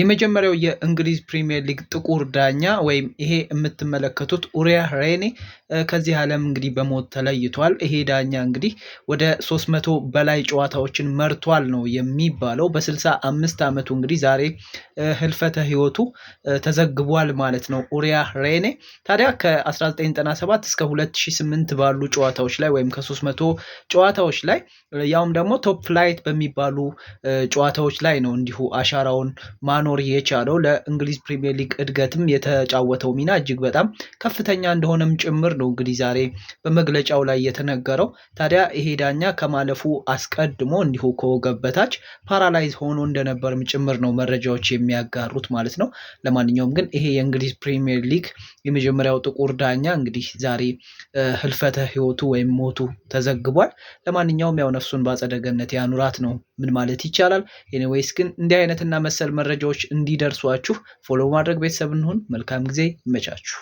የመጀመሪያው የእንግሊዝ ፕሪሚየር ሊግ ጥቁር ዳኛ ወይም ይሄ የምትመለከቱት ኡሪያ ሬኔ ከዚህ ዓለም እንግዲህ በሞት ተለይቷል። ይሄ ዳኛ እንግዲህ ወደ 300 በላይ ጨዋታዎችን መርቷል ነው የሚባለው። በ65 ዓመቱ እንግዲህ ዛሬ ህልፈተ ህይወቱ ተዘግቧል ማለት ነው። ኡሪያ ሬኔ ታዲያ ከ1997 እስከ 2008 ባሉ ጨዋታዎች ላይ ወይም ከ300 ጨዋታዎች ላይ ያውም ደግሞ ቶፕ ፍላይት በሚባሉ ጨዋታዎች ላይ ነው እንዲሁ አሻራውን ማኖር የቻለው። ለእንግሊዝ ፕሪሚየር ሊግ እድገትም የተጫወተው ሚና እጅግ በጣም ከፍተኛ እንደሆነም ጭምር ነው እንግዲህ ዛሬ በመግለጫው ላይ የተነገረው። ታዲያ ይሄ ዳኛ ከማለፉ አስቀድሞ እንዲሁ ከወገብ በታች ፓራላይዝ ሆኖ እንደነበርም ጭምር ነው መረጃዎች የሚያጋሩት ማለት ነው። ለማንኛውም ግን ይሄ የእንግሊዝ ፕሪሚየር ሊግ የመጀመሪያው ጥቁር ዳኛ እንግዲህ ዛሬ ህልፈተ ህይወቱ ወይም ሞቱ ተዘግቧል። ለማንኛውም ያው ነፍሱን በአጸደ ገነት ያኑራት ነው ምን ማለት ይቻላል። ኤኒዌይስ ግን እንዲህ አይነትና መሰል መረጃዎች እንዲደርሷችሁ ፎሎ ማድረግ ቤተሰብ እንሁን። መልካም ጊዜ፣ ይመቻችሁ።